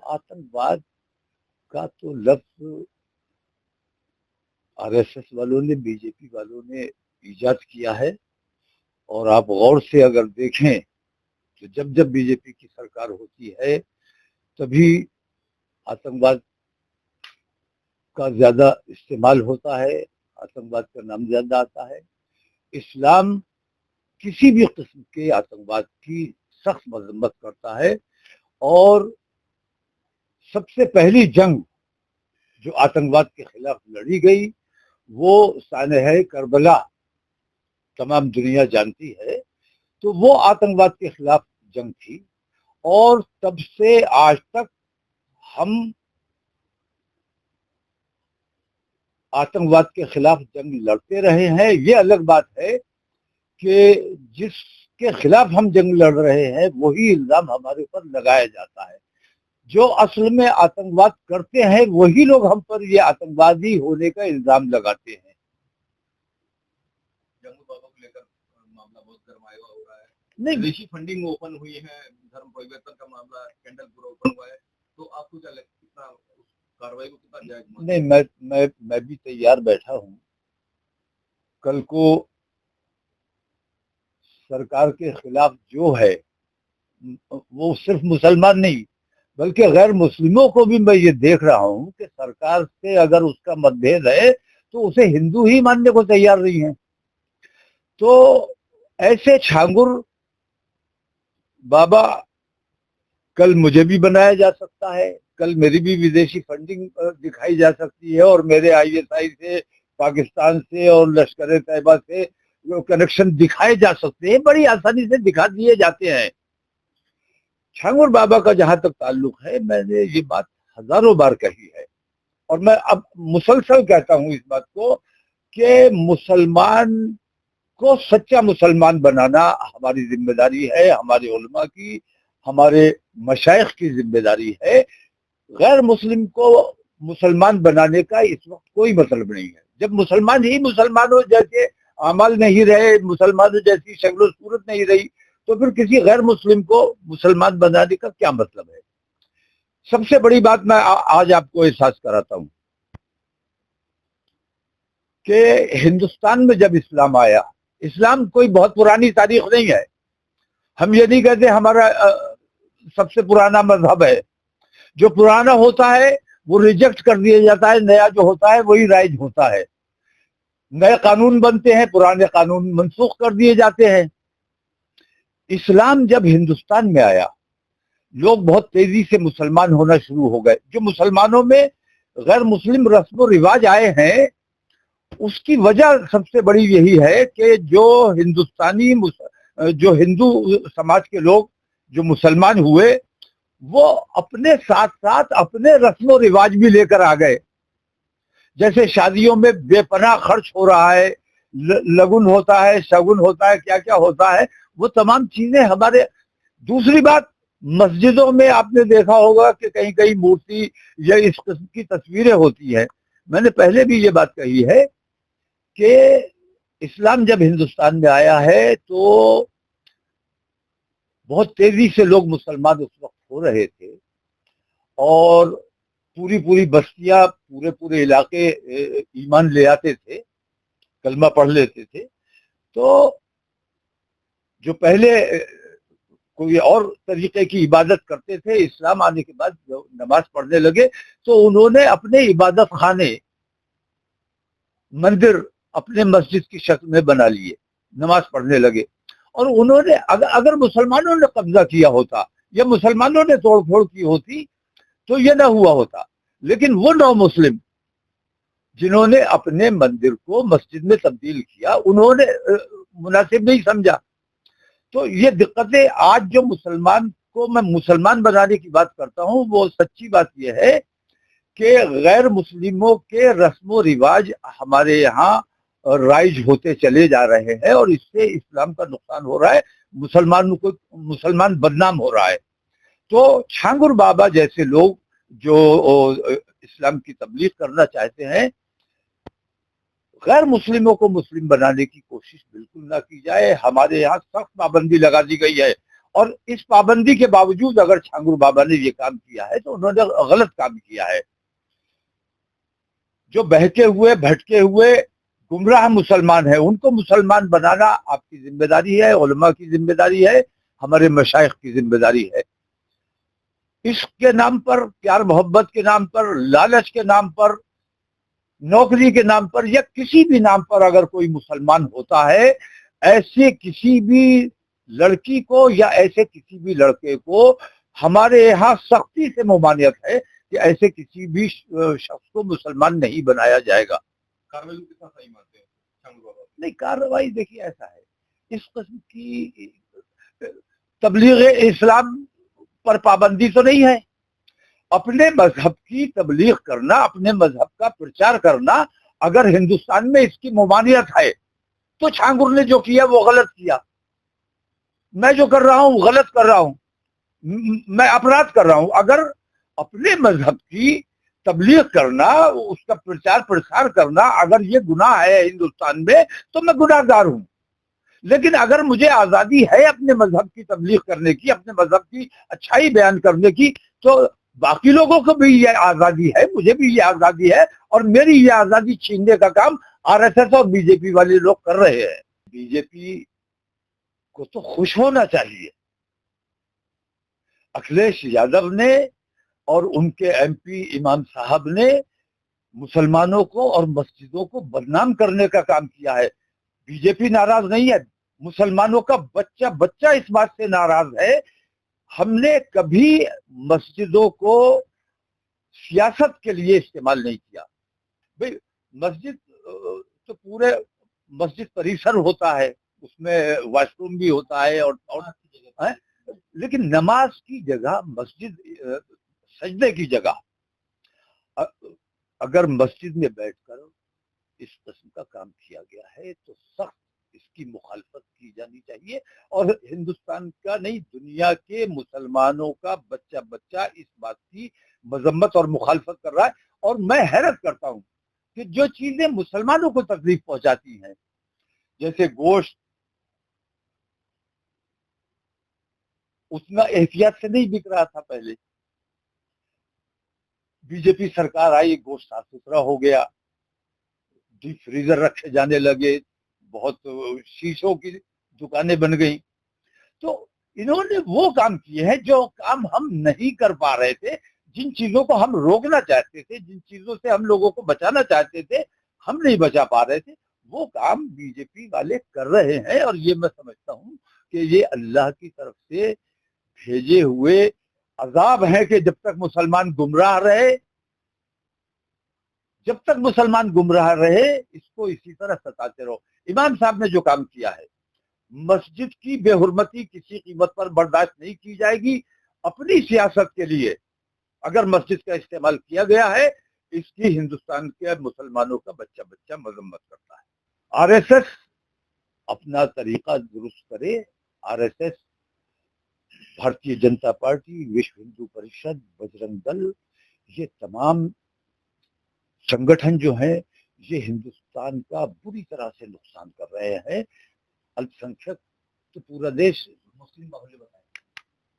आतंकवाद का तो लफ्ज आरएसएस वालों ने, बीजेपी वालों ने इजाद किया है। और आप गौर से अगर देखें तो जब जब बीजेपी की सरकार होती है तभी आतंकवाद का ज्यादा इस्तेमाल होता है, आतंकवाद का नाम ज्यादा आता है। इस्लाम किसी भी किस्म के आतंकवाद की सख्त मजम्मत करता है और सबसे पहली जंग जो आतंकवाद के खिलाफ लड़ी गई वो सानह करबला तमाम दुनिया जानती है। तो वो आतंकवाद के खिलाफ जंग थी और तब से आज तक हम आतंकवाद के खिलाफ जंग लड़ते रहे हैं। ये अलग बात है कि जिसके खिलाफ हम जंग लड़ रहे हैं वही इल्जाम हमारे ऊपर लगाया जाता है। जो असल में आतंकवाद करते हैं वही लोग हम पर ये आतंकवादी होने का इल्जाम लगाते हैं। जंगू बाबा को लेकर मामला बहुत गरमाया हो रहा है, नहीं, विदेशी फंडिंग ओपन हुई है, धर्म परिवर्तन का मामला कैंडलपुर ओपन हुआ है, तो आपको क्या लगता है कितना कार्रवाई को कितना जायज मानते हैं? नहीं, मैं भी तैयार बैठा हूँ। कल को सरकार के खिलाफ जो है वो सिर्फ मुसलमान नहीं बल्कि गैर मुस्लिमों को भी मैं ये देख रहा हूँ कि सरकार से अगर उसका मतभेद है तो उसे हिंदू ही मानने को तैयार नहीं है। तो ऐसे छांगुर बाबा कल मुझे भी बनाया जा सकता है, कल मेरी भी विदेशी फंडिंग दिखाई जा सकती है और मेरे आईएसआई से, पाकिस्तान से और लश्कर तैयबा से कनेक्शन दिखाए जा सकते हैं, बड़ी आसानी से दिखा दिए जाते हैं। छांगुर बाबा का जहां तक ताल्लुक है, मैंने ये बात हजारों बार कही है और मैं अब मुसलसल कहता हूं इस बात को कि मुसलमान को सच्चा मुसलमान बनाना हमारी जिम्मेदारी है, हमारे उलमा की, हमारे मशाइख की जिम्मेदारी है। गैर मुस्लिम को मुसलमान बनाने का इस वक्त कोई मतलब नहीं है। जब मुसलमान ही मुसलमानों जैसे अमल नहीं रहे, मुसलमानों जैसी शक्ल सूरत नहीं रही, तो फिर किसी गैर मुस्लिम को मुसलमान बनाने का क्या मतलब है। सबसे बड़ी बात मैं आज आपको एहसास कराता हूं कि हिंदुस्तान में जब इस्लाम आया, इस्लाम कोई बहुत पुरानी तारीख नहीं है। हम ये नहीं कहते हमारा सबसे पुराना मजहब है। जो पुराना होता है वो रिजेक्ट कर दिया जाता है, नया जो होता है वही राइज होता है। नए कानून बनते हैं, पुराने कानून मनसूख कर दिए जाते हैं। इस्लाम जब हिंदुस्तान में आया, लोग बहुत तेजी से मुसलमान होना शुरू हो गए। जो मुसलमानों में गैर मुस्लिम रस्म रिवाज आए हैं उसकी वजह सबसे बड़ी यही है कि जो हिंदू समाज के लोग जो मुसलमान हुए वो अपने साथ साथ अपने रस्म रिवाज भी लेकर आ गए। जैसे शादियों में बेपनाह खर्च हो रहा है, लगुन होता है, शगुन होता है, क्या क्या होता है, वो तमाम चीजें हमारे। दूसरी बात, मस्जिदों में आपने देखा होगा कि कहीं कहीं मूर्ति या इस किस्म की तस्वीरें होती हैं। मैंने पहले भी ये बात कही है कि इस्लाम जब हिंदुस्तान में आया है तो बहुत तेजी से लोग मुसलमान उस वक्त हो रहे थे और पूरी पूरी बस्तियां, पूरे पूरे इलाके ईमान ले आते थे, कलमा पढ़ लेते थे। तो जो पहले कोई और तरीके की इबादत करते थे, इस्लाम आने के बाद जब नमाज पढ़ने लगे तो उन्होंने अपने इबादत खाने, मंदिर अपने मस्जिद की शक्ल में बना लिए, नमाज पढ़ने लगे। और उन्होंने अगर मुसलमानों ने कब्जा किया होता या मुसलमानों ने तोड़ फोड़ की होती तो ये ना हुआ होता। लेकिन वो नौ मुस्लिम जिन्होंने अपने मंदिर को मस्जिद में तब्दील किया, उन्होंने मुनासिब नहीं समझा। तो ये दिक्कतें आज जो मुसलमान को मैं मुसलमान बनाने की बात करता हूं, वो सच्ची बात यह है कि गैर मुस्लिमों के रस्म रिवाज हमारे यहाँ राइज होते चले जा रहे हैं और इससे इस्लाम का नुकसान हो रहा है, मुसलमान बदनाम हो रहा है। तो छांगुर बाबा जैसे लोग जो इस्लाम की तबलीग करना चाहते हैं, गैर मुस्लिमों को मुस्लिम बनाने की कोशिश बिल्कुल ना की जाए। हमारे यहाँ सख्त पाबंदी लगा दी गई है اور اس پابندی کے باوجود اگر چھانگور بابا نے یہ کام کیا ہے تو انہوں نے غلط کام کیا ہے. جو بہکے ہوئے بھٹکے ہوئے گمراہ مسلمان ہیں ان کو مسلمان بنانا آپ کی ذمہ داری ہے، علماء کی ذمہ داری ہے، ہمارے مشائخ کی ذمہ داری ہے. عشق کے نام پر، پیار محبت کے نام پر، لالچ کے نام پر، نوکری کے نام پر یا کسی بھی نام پر اگر کوئی مسلمان ہوتا ہے، ایسے کسی بھی لڑکی کو یا ایسے کسی بھی لڑکے کو ہمارے یہاں سختی سے ممانعت ہے کہ ایسے کسی بھی شخص کو مسلمان نہیں بنایا جائے گا. کارروائی کو کتنا صحیح مانتے ہیں چھانگور بابا؟ نہیں، کارروائی دیکھیے ایسا ہے، اس قسم کی تبلیغ اسلام پر پابندی تو نہیں ہے. اپنے مذہب کی تبلیغ کرنا، اپنے مذہب کا پرچار کرنا، اگر ہندوستان میں اس کی ممانعت ہے تو چھانگور نے جو کیا وہ غلط کیا. میں جو کر رہا ہوں غلط کر رہا ہوں، میں اپرادھ کر رہا ہوں. اگر اپنے مذہب کی تبلیغ کرنا، اس کا پرچار پرسار کرنا اگر یہ گناہ ہے ہندوستان میں تو میں گناہ گار ہوں. لیکن اگر مجھے آزادی ہے اپنے مذہب کی تبلیغ کرنے کی، اپنے مذہب کی اچھائی بیان کرنے کی، تو باقی لوگوں کو بھی یہ آزادی ہے، مجھے بھی یہ آزادی ہے. اور میری یہ آزادی چھیننے کا کام آر ایس ایس اور بی جے پی والے لوگ کر رہے ہیں. بی جے پی کو تو خوش ہونا چاہیے. اکھلیش یادو نے اور ان کے ایم پی امام صاحب نے مسلمانوں کو اور مسجدوں کو بدنام کرنے کا کام کیا ہے. بی جے پی ناراض نہیں ہے، مسلمانوں کا بچہ بچہ اس بات سے ناراض ہے. ہم نے کبھی مسجدوں کو سیاست کے لیے استعمال نہیں کیا. بھئی مسجد تو پورے مسجد پریسر ہوتا ہے، اس میں واش روم بھی ہوتا ہے اور لیکن نماز کی جگہ مسجد، سجدے کی جگہ اگر مسجد میں بیٹھ کر اس قسم کا کام کیا گیا ہے تو سخت اس کی مخالفت کی جانی چاہیے. اور ہندوستان کا نہیں، دنیا کے مسلمانوں کا بچہ بچہ اس بات کی مذمت اور مخالفت کر رہا ہے. اور میں حیرت کرتا ہوں کہ جو چیزیں مسلمانوں کو تکلیف پہنچاتی ہیں، جیسے گوشت، اتنا احتیاط سے نہیں بک رہا تھا پہلے. بی جے پی سرکار آئی، گوشت صاف ستھرا ہو گیا، ڈیپ فریزر رکھے جانے لگے، بہت شیشوں کی دکانیں بن گئیں. تو انہوں نے وہ کام کیے ہیں جو کام ہم نہیں کر پا رہے تھے، جن چیزوں کو ہم روکنا چاہتے تھے، جن چیزوں سے ہم لوگوں کو بچانا چاہتے تھے، ہم نہیں بچا پا رہے تھے. وہ کام بی جے پی والے کر رہے ہیں. اور یہ میں سمجھتا ہوں کہ یہ اللہ کی طرف سے بھیجے ہوئے عذاب ہیں کہ جب تک مسلمان گمراہ رہے، جب تک مسلمان گمراہ رہے، اس کو اسی طرح ستاتے رہو. امام صاحب نے جو کام کیا ہے، مسجد کی بے حرمتی کسی قیمت پر برداشت نہیں کی جائے گی. اپنی سیاست کے لیے اگر مسجد کا استعمال کیا گیا ہے، اس کی ہندوستان کے مسلمانوں کا بچہ بچہ مذمت کرتا ہے. آر ایس ایس اپنا طریقہ درست کرے. R S S, Bharatiya Janata party, Vishwa Hindu Parishad, Bajrang دل، یہ تمام سنگٹھن جو ہیں یہ ہندوستان کا بری طرح سے نقصان کر رہے ہیں. الپ سنکھیک تو پورا دیش مسلم بہل بتائیں،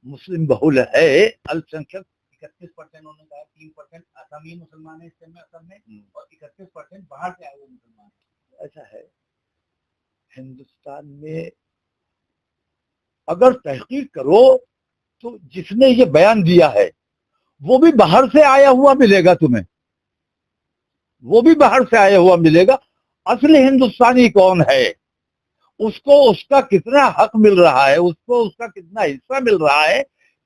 مسلم بہل ہے. الپ سنکھیک 31% انہوں نے کہا، 3% آسامی مسلمان ہیں اس میں اصل میں، اور 31% باہر سے آئے ہوئے مسلمان ہیں. ایسا ہے. ہندوستان میں اگر تحقیق کرو تو جس نے یہ بیان دیا ہے وہ بھی باہر سے آیا ہوا ملے گا تمہیں، وہ بھی باہر سے آیا ہوا ملے گا. اصل ہندوستانی کون ہے، اس کو اس کا کتنا حق مل رہا ہے، اس کو اس کا کتنا حصہ مل رہا ہے،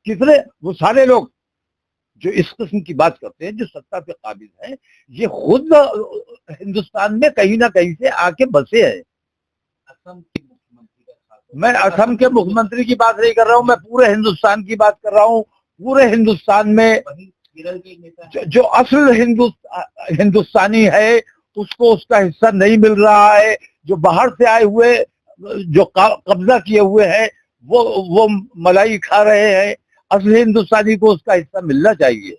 کتنے وہ سارے لوگ جو اس قسم کی بات کرتے ہیں، جو سطح پہ قابض ہیں، یہ خود ہندوستان میں کہیں نہ کہیں سے آ کے بسے ہیں. میں اسم کے مکھمنتری کی بات نہیں کر رہا ہوں، میں پورے ہندوستان کی بات کر رہا ہوں. پورے ہندوستان میں جو اصل ہندوستانی ہے اس کو اس کا حصہ نہیں مل رہا ہے. جو باہر سے آئے ہوئے جو قبضہ کیے ہوئے ہیں وہ ملائی کھا رہے ہیں. اصل ہندوستانی کو اس کا حصہ ملنا چاہیے.